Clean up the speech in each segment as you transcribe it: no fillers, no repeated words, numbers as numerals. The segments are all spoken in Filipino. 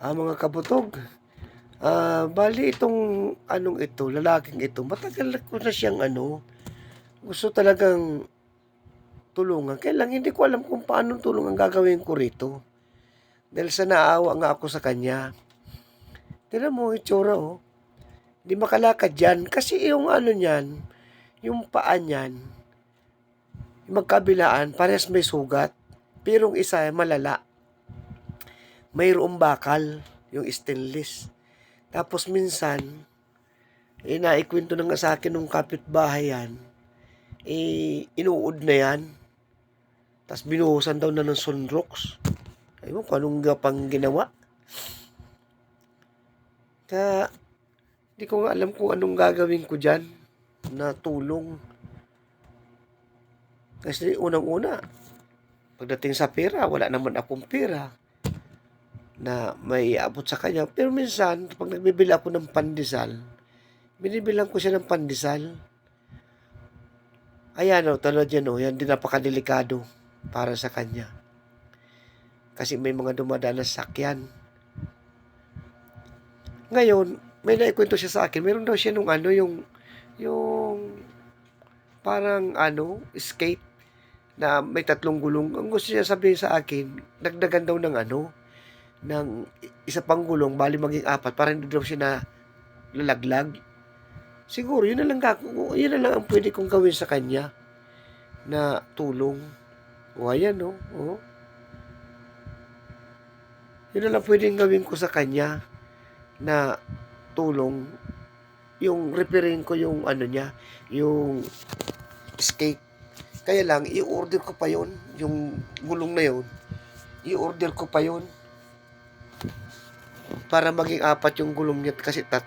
Mga kabutog, bali itong anong ito, lalaking ito, matagal ko na siyang gusto talagang tulungan. Kaya lang hindi ko alam kung paanong tulong ang gagawin ko rito. Dahil sa naawa nga ako sa kanya. Tignan mo ang itsura, oh. Hindi makalakad yan. Kasi yung niyan, yung paa niyan, yung magkabilaan, parehas may sugat. Pero yung isa malala. Mayroong bakal, yung stainless. Tapos minsan, naikwento na nga sa akin nung kapitbahay yan, inuud na yan. Tapos binuhusan daw na ng sunrox. Ayun, kung anong pang ginawa. Kaya, hindi ko nga alam kung anong gagawin ko dyan na tulong. Kasi unang-una, pagdating sa pera, wala naman akong pera na may abot sa kanya. Pero minsan, pag nagbibili ako ng pandesal, binibilang ko siya ng pandesal. Ayan o, tulad yan o, yan din napakadelikado para sa kanya. Kasi may mga dumadaan na sakyan. Ngayon, may naikwento siya sa akin, meron daw siya nung yung parang skate na may 3 gulong. Ang gusto niya sabihin sa akin, dagdagan daw ng isa pang gulong, bali maging 4 para hindi daw siya na lalaglag. Siguro, yun na lang ang pwede kong gawin sa kanya na tulong. O, ayan, no? O. Yun na lang pwedeng gawin ko sa kanya na tulong. Yung repairing ko yung niya, yung skate. Kaya lang, i-order ko pa yon yung gulong na yon. I-order ko pa yon para maging 4 yung gulong niya kasi 3.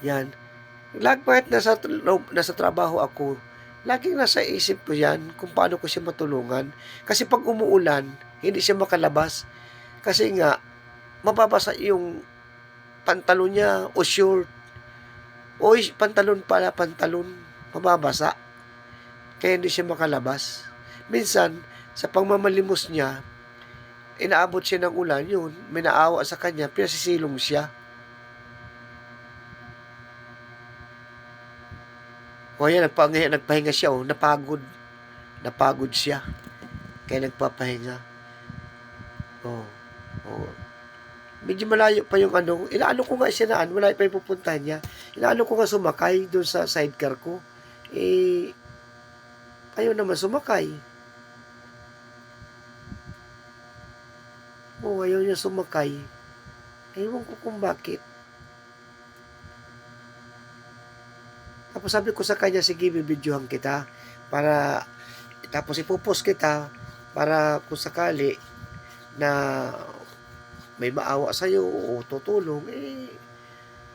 Yan. Kahit nasa trabaho ako, laging nasa isip ko yan kung paano ko siya matulungan. Kasi pag umuulan, hindi siya makalabas. Kasi nga, mababasa yung pantalon niya o short. O pantalon, mababasa. Kaya hindi siya makalabas. Minsan, sa pangmamalimos niya, inaabot siya ng ulan, yun, may naawa sa kanya, pinasisilong siya. O yan, nagpahinga siya, napagod siya. Kaya nagpapahinga. Medyo malayo pa yung inaano ko nga siya na malayo pa yung pupuntahan niya. Inaano ko nga sumakay doon sa sidecar ko. Ayaw naman sumakay. Ayaw niya sumakay. Ewan ko kung bakit. Tapos sabi ko sa kanya, sige, bibidyohan kita tapos ipopost kita para kung sakali na may maawa sa'yo o tutulong,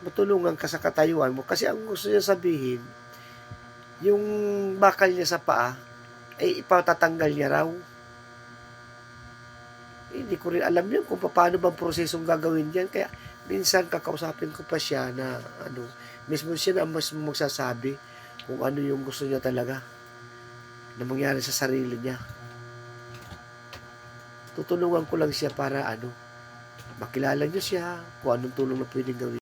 matulungan ka sa katayuan mo. Kasi ang gusto niya sabihin, yung bakal niya sa paa, ay ipatatanggal niya raw. Hindi ko rin alam yun kung paano bang prosesong gagawin yan. Kaya minsan kakausapin ko pa siya na mismo siya na mas magsasabi kung ano yung gusto niya talaga na mangyari sa sarili niya. Tutulungan ko lang siya para makilala niyo siya kung anong tulong na pwedeng gawin.